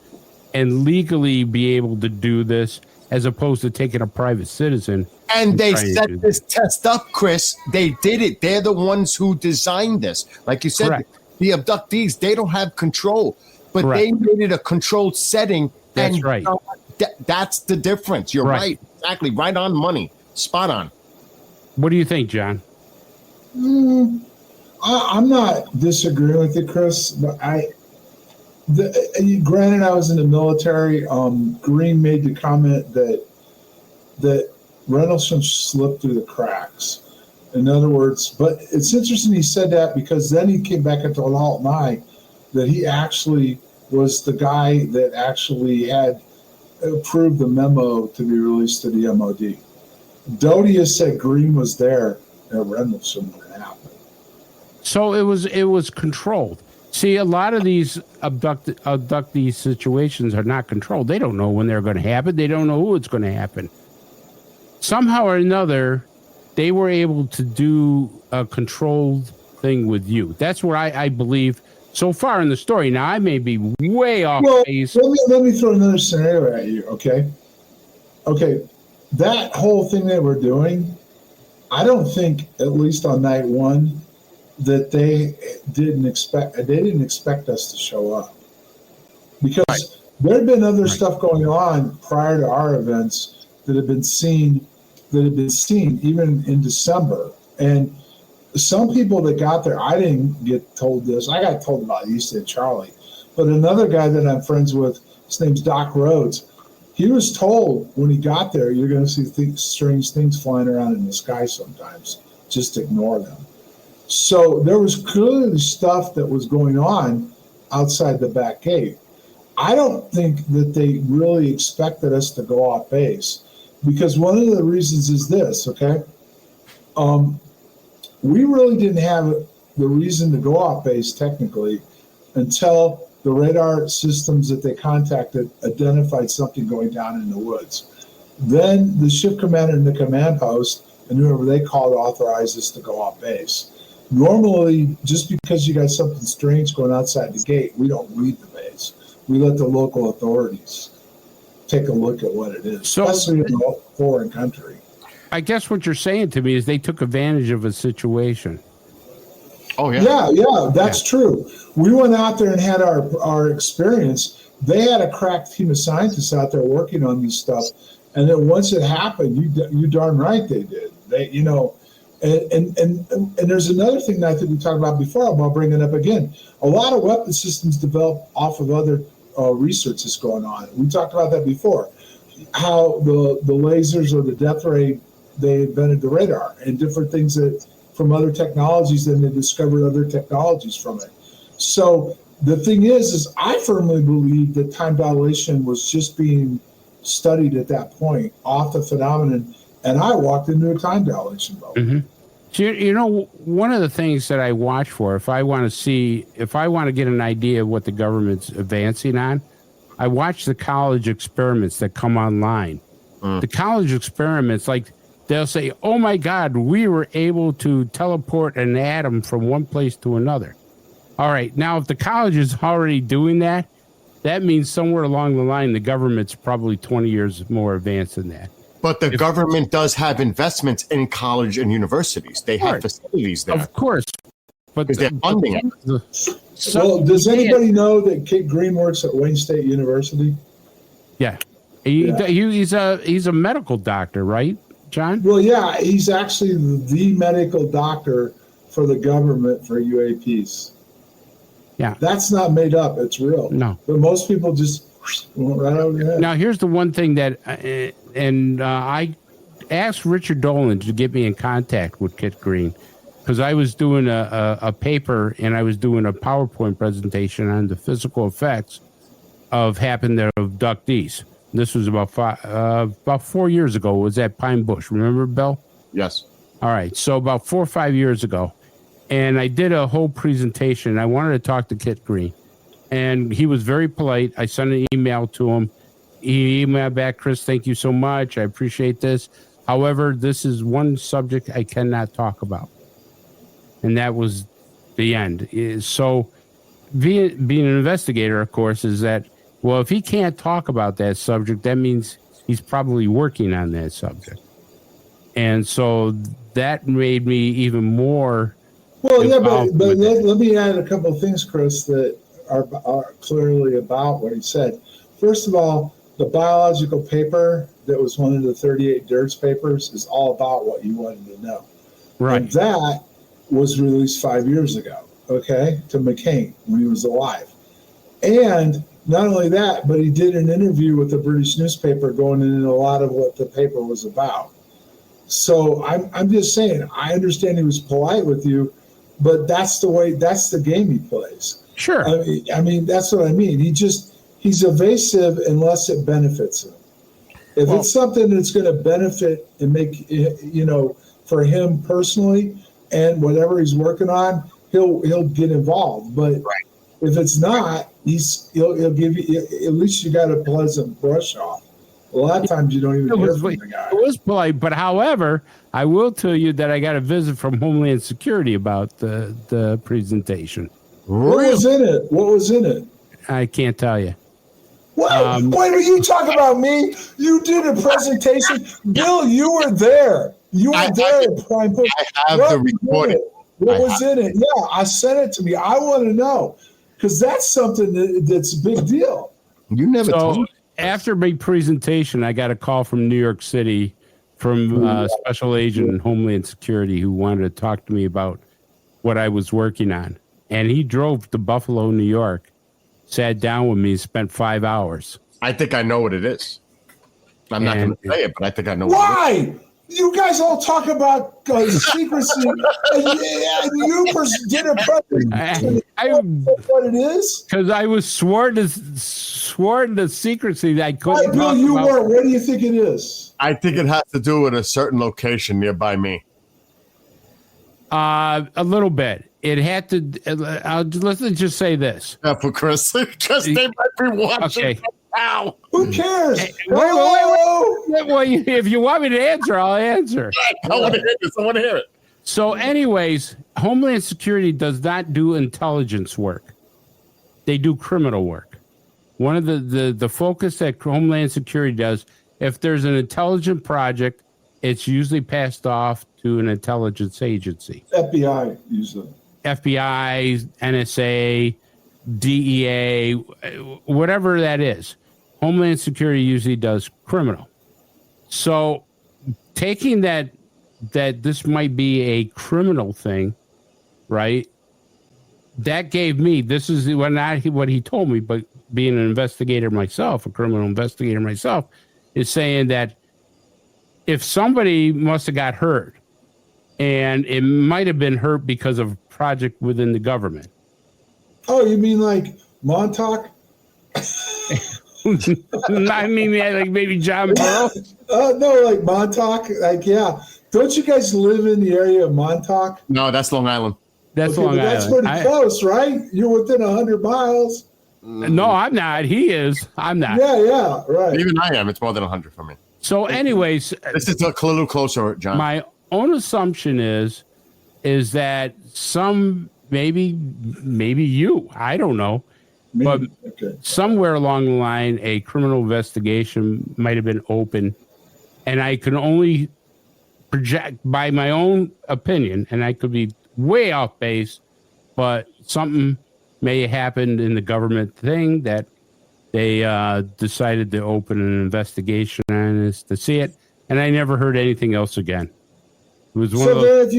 and legally be able to do this as opposed to taking a private citizen. And they set this test up, Chris. They did it. They're the ones who designed this. Like you said, Correct. The abductees, they don't have control, but Correct. they made it a controlled setting. That's right. That's the difference. You're right. Exactly. Right on money. Spot on. What do you think, John? I'm not disagreeing with you, Chris, but granted, I was in the military. Green made the comment that Rendlesham slipped through the cracks. In other words, but it's interesting he said that because then he came back and told Halt and I that he actually was the guy that actually had approved the memo to be released to the MOD. Doty has said Green was there at Rendlesham when it happened. So it was controlled. See, a lot of these abductee situations are not controlled. They don't know when they're going to happen. They don't know who it's going to happen. Somehow or another, they were able to do a controlled thing with you. That's what I believe so far in the story. Now, I may be way off base. Let me throw another scenario at you, okay? Okay, that whole thing they were doing, I don't think, at least on night one, that they didn't expect us to show up, because there had been other stuff going on prior to our events that had been seen even in December. And some people that got there, I didn't get told this. I got told about East End Charlie, but another guy that I'm friends with, his name's Doc Rhodes. He was told when he got there, you're going to see strange things flying around in the sky sometimes. Just ignore them. So there was clearly stuff that was going on outside the back gate. I don't think that they really expected us to go off base, because one of the reasons is this, okay? We really didn't have the reason to go off base technically until the radar systems that they contacted identified something going down in the woods. Then the ship commander and the command post and whoever they called authorized us to go off base. Normally, just because you got something strange going outside the gate, we don't leave the base. We let the local authorities take a look at what it is, especially in a foreign country. I guess what you're saying to me is they took advantage of a situation. Oh, yeah. Yeah, that's true. We went out there and had our experience. They had a crack team of scientists out there working on these stuff. And then once it happened, you darn right they did. They, you know, and there's another thing that I think we talked about before, I'm going to bring it up again. A lot of weapon systems develop off of other research that's going on. We talked about that before. How the lasers or the death ray, they invented the radar and different things that from other technologies, then they discovered other technologies from it. So the thing is I firmly believe that time dilation was just being studied at that point off the phenomenon, and I walked into a time dilation mode. Mm-hmm. So, you know, one of the things that I watch for, if I want to get an idea of what the government's advancing on, I watch the college experiments that come online. The college experiments, like they'll say, oh my God, we were able to teleport an atom from one place to another. All right, now if the college is already doing that, that means somewhere along the line, the government's probably 20 years more advanced than that. But the government does have investments in college and universities. They have facilities there. Of course. But they're funding it. Well, does anybody know that Kit Green works at Wayne State University? Yeah. He's a medical doctor, right, John? Well, yeah, he's actually the medical doctor for the government for UAPs. Yeah. That's not made up. It's real. No. But most people just went right over their head. Now, here's the one thing that, I asked Richard Dolan to get me in contact with Kit Green, because I was doing a paper and I was doing a PowerPoint presentation on the physical effects of abductees. This was about 4 years ago. It was at Pine Bush. Remember, Bill? Yes. All right. So about 4 or 5 years ago. And I did a whole presentation. I wanted to talk to Kit Green. And he was very polite. I sent an email to him. He emailed back, Chris, thank you so much. I appreciate this. However, this is one subject I cannot talk about. And that was the end. So being an investigator, of course, is that, well, if he can't talk about that subject, that means he's probably working on that subject. And so that made me even more. Well, yeah, but let me add a couple of things, Chris, that are clearly about what he said. First of all, the biological paper that was one of the 38 DIRTS papers is all about what you wanted to know. Right. And that was released 5 years ago, okay, to McCain when he was alive. And not only that, but he did an interview with a British newspaper going into a lot of what the paper was about. So I'm just saying, I understand he was polite with you, but that's the game he plays. Sure. I mean, that's what I mean. He he's evasive unless it benefits him. If it's something that's going to benefit and make, for him personally and whatever he's working on, he'll get involved. But if it's not, he'll give you, at least you got a pleasant brush off. A lot of times you don't even hear from the guy. It was polite, but however, I will tell you that I got a visit from Homeland Security about the presentation. What was in it? What was in it? I can't tell you. What? Wait, are you talking about me? You did a presentation. Bill, you were there. You were there at Prime Post. I have the recording. What was in it? Yeah, I sent it to me. I want to know because that's something that's a big deal. You never told me. After my presentation, I got a call from New York City from Special Agent in Homeland Security who wanted to talk to me about what I was working on. And he drove to Buffalo, New York, sat down with me, spent 5 hours. I think I know what it is. I'm not going to say it, but I think I know what it is. Why? You guys all talk about secrecy, and you did a presentation. What it is? Because I was sworn to secrecy that I couldn't talk No, you about. weren't. What do you think it is? I think it has to do with a certain location nearby me. A little bit. It had to. Let's just say this. For Chris, just they might be watching. Okay. Ow. Who cares? Wait. Well, if you want me to answer, I'll answer. I want to hear this. I want to hear it. So, anyways, Homeland Security does not do intelligence work. They do criminal work. One of the focus that Homeland Security does, if there's an intelligent project, it's usually passed off to an intelligence agency. FBI usually. FBI, NSA, DEA, whatever that is. Homeland Security usually does criminal. So taking that this might be a criminal thing, right? That gave me, this is what he told me, but being an investigator myself, a criminal investigator myself, is saying that if somebody must have got hurt, and it might have been hurt because of a project within the government. Oh, you mean like Montauk? I mean, like maybe John Burrow. No, like Montauk. Like, yeah. Don't you guys live in the area of Montauk? No, that's Long Island. That's Long Island. That's pretty close, right? You're within 100 miles. No, I'm not. He is. I'm not. Yeah, right. Even I am. It's more than 100 for me. So, anyways, this is a little closer, John. My own assumption is that maybe you, I don't know, but somewhere along the line, a criminal investigation might have been open, and I can only project by my own opinion, and I could be way off base, but something may have happened in the government thing that they decided to open an investigation on this to see it, and I never heard anything else again. It was one of those.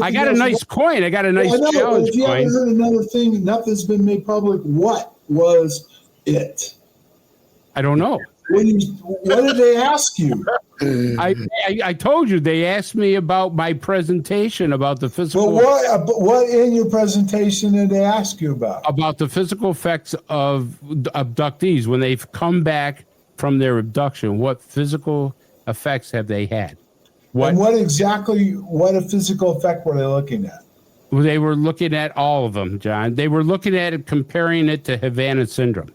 I got a nice coin. I got a nice challenge if you coin. haven't heard another thing, nothing's been made public. What was it? I don't know. What did they ask you? I told you they asked me about my presentation about the physical. But what in your presentation did they ask you about? About the physical effects of abductees when they've come back from their abduction. What physical effects have they had? And what a physical effect were they looking at? They were looking at all of them, John. They were looking at it, comparing it to Havana syndrome.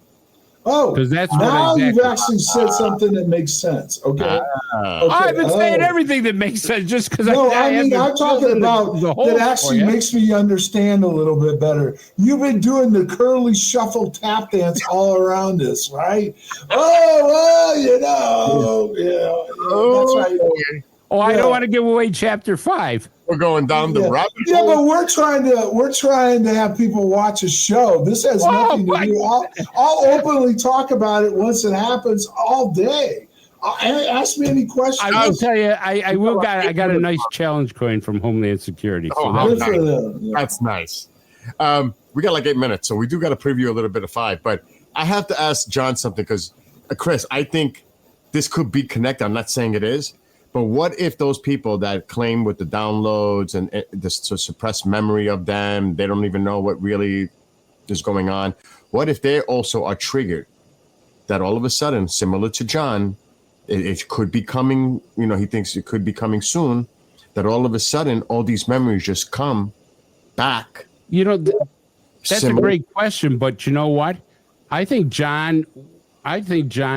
Oh, because that's now you've actually said something that makes sense. Okay. I've been saying everything that makes sense just because I'm talking about that actually makes me understand a little bit better. You've been doing the curly shuffle tap dance all around this, right? That's right. I don't want to give away chapter 5. We're going down the rabbit hole. Yeah, but we're trying to have people watch a show. This has nothing to do. I'll openly talk about it once it happens all day. Ask me any questions. I will tell you, I got a nice challenge coin from Homeland Security. So that's nice. We got like 8 minutes, so we do got to preview a little bit of 5. But I have to ask John something because, Chris, I think this could be connected. I'm not saying it is. But what if those people that claim with the downloads and the suppressed memory of them, they don't even know what really is going on? What if they also are triggered that all of a sudden, similar to John, it could be coming, he thinks it could be coming soon, that all of a sudden, all these memories just come back. That's a great question, but you know what? I think John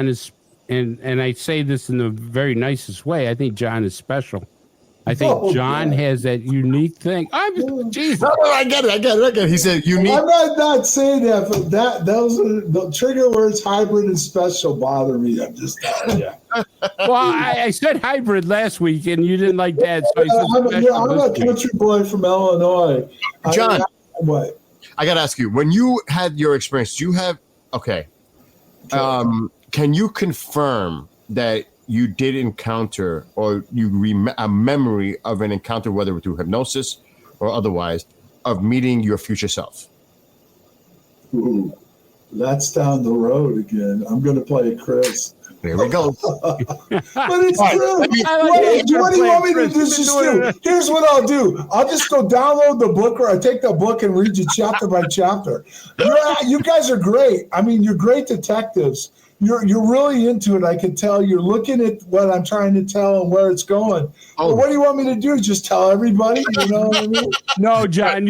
is, and I say this in the very nicest way, I think John is special. I think John has that unique thing. Jesus. No, I get it. He said unique. I'm not saying that, but those are the trigger words, hybrid and special, bother me. I'm just telling you. Well, I said hybrid last week, and you didn't like that. So I'm a country boy from Illinois. John, what? I got to ask you, when you had your experience, do you have, can you confirm that you did encounter, or a memory of an encounter, whether through hypnosis or otherwise, of meeting your future self? Ooh, that's down the road again. I'm going to play Chris. There we go. But it's true. What do you want me to do? Here's what I'll do. I'll just go download the book, or I take the book and read you chapter by chapter. You guys are great. I mean, you're great detectives. You're really into it. I can tell you're looking at what I'm trying to tell and where it's going. But what do you want me to do? Just tell everybody? You know what I mean? No, John,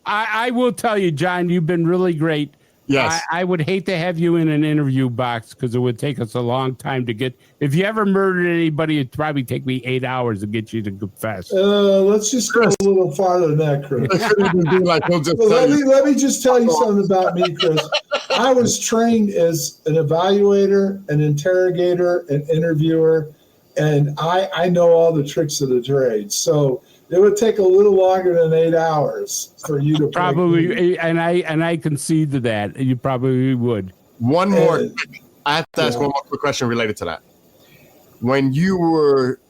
I will tell you, John, you've been really great. Yes. I would hate to have you in an interview box because it would take us a long time to get. If you ever murdered anybody, it'd probably take me 8 hours to get you to confess. Let's just go a little farther than that, Chris. Let me just tell you something about me, Chris. I was trained as an evaluator, an interrogator, an interviewer, and I know all the tricks of the trade. So it would take a little longer than 8 hours for you to probably, and I concede to that. You probably would. One more. I have to ask one more quick question related to that. When you were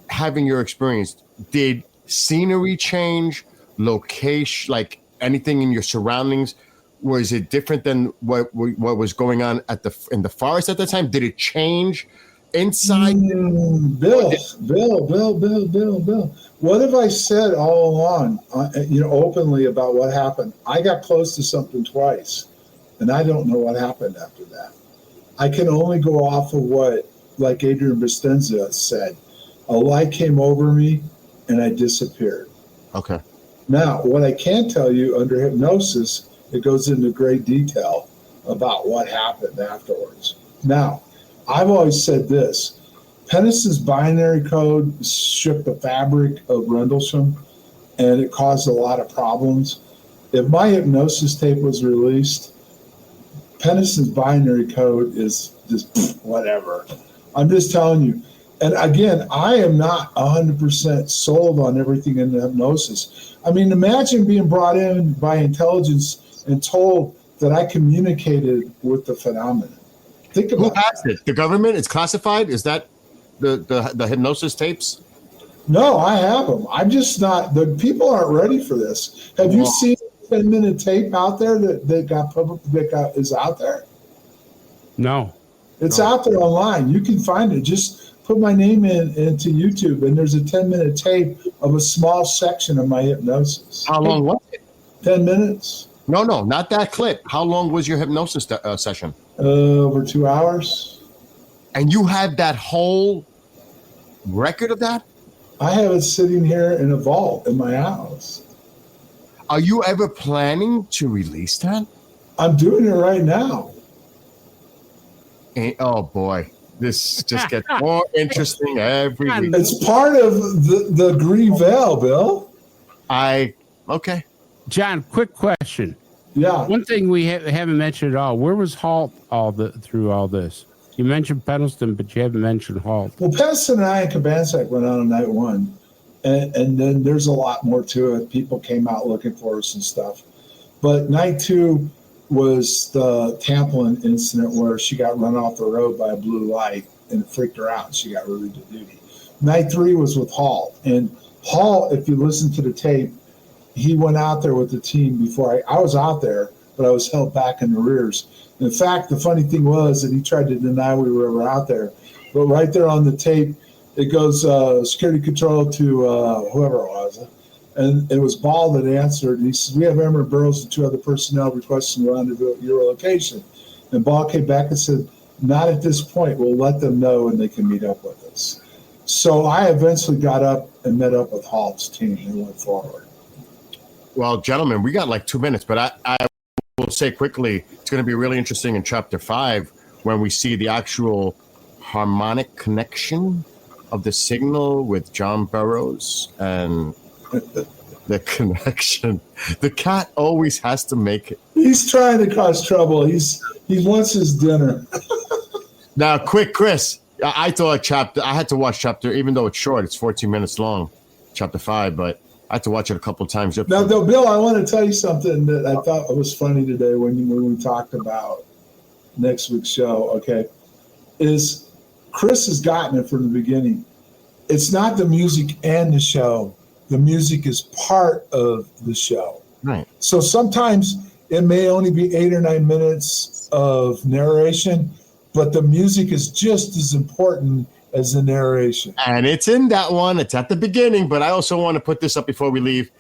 having your experience, did scenery change, location, like anything in your surroundings? Was it different than what was going on in the forest at the time? Did it change inside? Bill. What have I said all along, openly about what happened? I got close to something twice, and I don't know what happened after that. I can only go off of what, like Adrian Bastenza said, a light came over me and I disappeared. Okay. Now, what I can tell you under hypnosis, it goes into great detail about what happened afterwards. Now, I've always said this. Pennison's binary code shook the fabric of Rendlesham, and it caused a lot of problems. If my hypnosis tape was released, Pennison's binary code is just whatever. I'm just telling you. And again, I am not 100% sold on everything in the hypnosis. I mean, imagine being brought in by intelligence and told that I communicated with the phenomenon. Think about who has it? The government? It's classified? Is that the hypnosis tapes? No, I have them. I'm just not. The people aren't ready for this. Have you seen a 10-minute tape out there that is out there? No, it's out there online. You can find it. Just put my name into YouTube, and there's a 10-minute tape of a small section of my hypnosis. How long was it? 10 minutes. No, not that clip. How long was your hypnosis session? Over 2 hours. And you had that whole record of that? I have it sitting here in a vault in my house. Are you ever planning to release that? I'm doing it right now. Oh boy, this just gets more interesting every week. It's part of the Green Veil, Bill. Okay. John, quick question. Yeah. One thing we haven't mentioned at all. Where was Halt through all this? You mentioned Pendleton, but you haven't mentioned Halt. Well, Pendleton and I and Kabansak went on night one, and then there's a lot more to it. People came out looking for us and stuff. But night two was the Tamplin incident where she got run off the road by a blue light and it freaked her out and she got relieved of duty. Night three was with Halt. And Halt, if you listen to the tape, he went out there with the team before I was out there, but I was held back in the rears. In fact, the funny thing was that he tried to deny we were ever out there. But right there on the tape, it goes security control to whoever it was. And it was Ball that answered. And he says, "We have Emmett Burroughs and two other personnel requesting to rendezvous at your location." And Ball came back and said, not at this point. We'll let them know and they can meet up with us. So I eventually got up and met up with Halt's team and went forward. Well, gentlemen, we got like 2 minutes, but I will say quickly, it's going to be really interesting in chapter 5 when we see the actual harmonic connection of the signal with John Burroughs and the connection. The cat always has to make it. He's trying to cause trouble. He wants his dinner. Now, quick, Chris. I thought I had to watch chapter, even though it's short, it's 14 minutes long, chapter 5, but I had to watch it a couple of times. Now, though, Bill, I want to tell you something that I thought was funny today when we talked about next week's show, okay, is Chris has gotten it from the beginning. It's not the music and the show. The music is part of the show. Right. So sometimes it may only be 8 or 9 minutes of narration, but the music is just as important as the narration. And it's in that one. It's at the beginning, but I also want to put this up before we leave.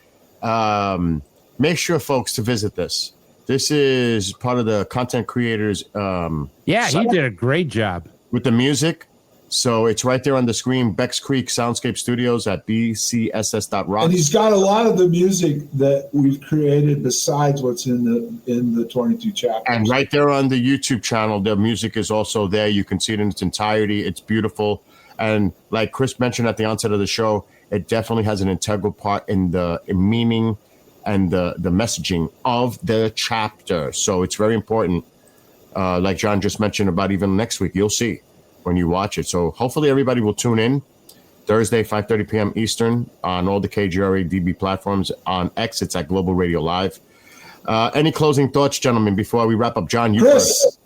Make sure, folks, to visit this. This is part of the content creators. Yeah, he did a great job with the music. So it's right there on the screen, Becks Creek Soundscape Studios at bcss.rocks. And he's got a lot of the music that we've created besides what's in the 22 chapters. And right there on the YouTube channel, the music is also there. You can see it in its entirety. It's beautiful. And like Chris mentioned at the onset of the show, it definitely has an integral part in the meaning and the messaging of the chapter. So it's very important. Like John just mentioned about even next week, you'll see when you watch it. So hopefully everybody will tune in Thursday, 5:30 p.m. Eastern on all the KGRA DB platforms. On X, it's at Global Radio Live. Any closing thoughts, gentlemen, before we wrap up? John, you Chris,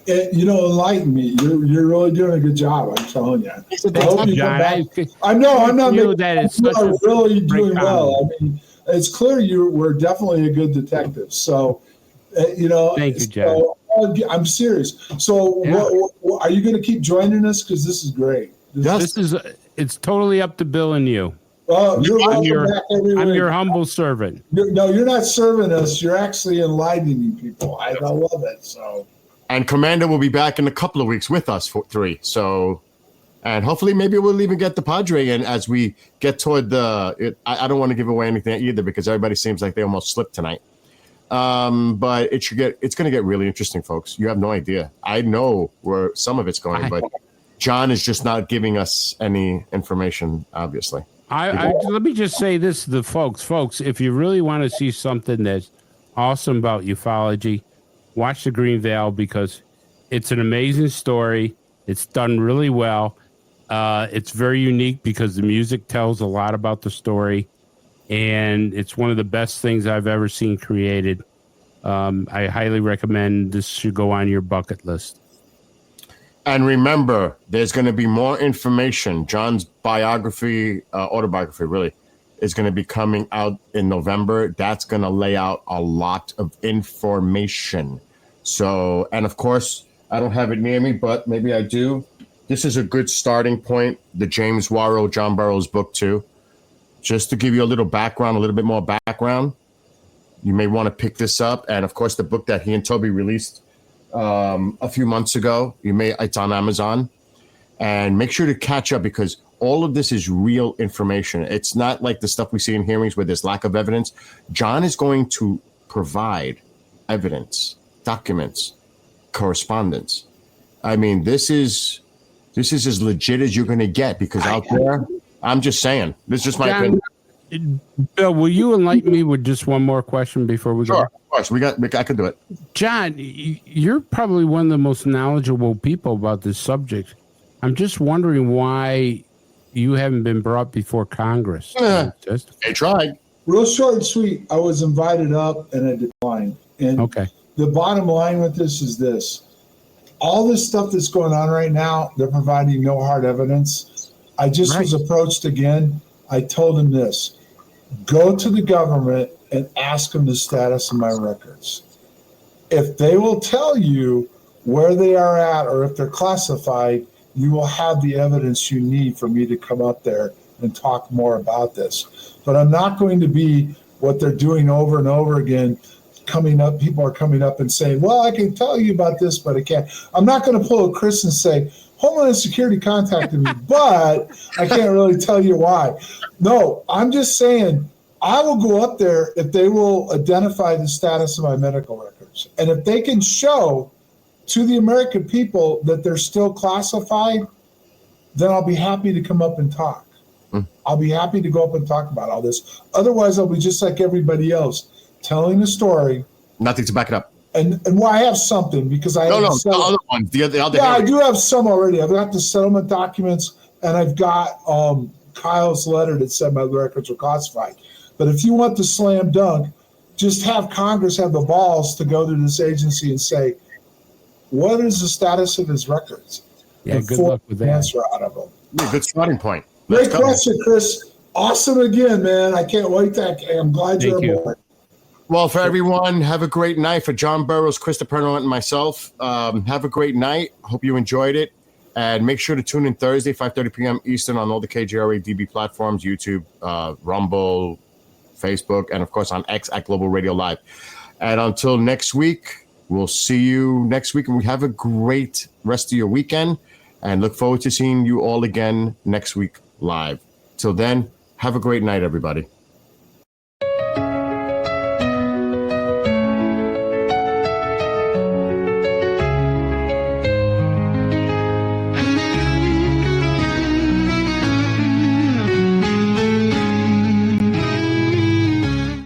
enlighten me. You're really doing a good job, I'm telling you. I hope you come back. I'm not making that it's really doing well. I mean, it's clear we're definitely a good detective. So, thank you, John. So, I'm serious. So, what, are you going to keep joining us? Because this is great. It's totally up to Bill and you. I'm your humble servant. You're not serving us. You're actually enlightening people. I love it. So, and Commander will be back in a couple of weeks with us for 3. So, and hopefully, maybe we'll even get the Padre in as we get toward I don't want to give away anything either because everybody seems like they almost slipped tonight. But it's going to get really interesting, folks. You have no idea. I know where some of it's going, but John is just not giving us any information, obviously. Let me just say this to the folks, if you really want to see something that's awesome about ufology, watch The Green Veil because it's an amazing story. It's done really well. It's very unique because the music tells a lot about the story. And it's one of the best things I've ever seen created. I highly recommend this should go on your bucket list. And remember, there's going to be more information. John's autobiography, really, is going to be coming out in November. That's going to lay out a lot of information. So, and of course, I don't have it near me, but maybe I do. This is a good starting point. The James Warrow, John Burroughs book, too. Just to give you a little background, a little bit more background, you may want to pick this up. And of course, the book that he and Toby released a few months ago, it's on Amazon. And make sure to catch up because all of this is real information. It's not like the stuff we see in hearings where there's lack of evidence. John is going to provide evidence, documents, correspondence. I mean, this is as legit as you're going to get because out there, I'm just saying. This is just my opinion. Bill, will you enlighten me with just one more question before we go? Sure, of course. I can do it. John, you're probably one of the most knowledgeable people about this subject. I'm just wondering why you haven't been brought before Congress. They tried. Real short and sweet. I was invited up and I declined. And the bottom line with this is this. All this stuff that's going on right now, they're providing no hard evidence. I just was approached again. I told him this. Go to the government and ask them the status of my records. If they will tell you where they are at or if they're classified, you will have the evidence you need for me to come up there and talk more about this. But I'm not going to be what they're doing over and over again, coming up. People are coming up and saying, well, I can tell you about this, but I can't. I'm not going to pull a Chris and say, Homeland Security contacted me, but I can't really tell you why. No, I'm just saying I will go up there if they will identify the status of my medical records. And if they can show to the American people that they're still classified, then I'll be happy to come up and talk. I'll be happy to go up and talk about all this. Otherwise, I'll be just like everybody else, telling a story. Nothing to back it up. And well, I have something because I the other ones. The other yeah, area. I do have some already. I've got the settlement documents, and I've got Kyle's letter that said my records were classified. But if you want the slam dunk, just have Congress have the balls to go to this agency and say, what is the status of his records? Yeah, good luck with that. Answer out of them. Yeah, good starting point. Great question, Chris. Awesome again, man. I can't wait to. I'm glad you're aboard. Well, for everyone, have a great night. For John Burroughs, Chris DePerno, and myself, have a great night. Hope you enjoyed it. And make sure to tune in Thursday, 5:30 p.m. Eastern on all the KJRA DB platforms, YouTube, Rumble, Facebook, and, of course, on X at Global Radio Live. And until next week, we'll see you next week. And we have a great rest of your weekend. And look forward to seeing you all again next week live. Till then, have a great night, everybody.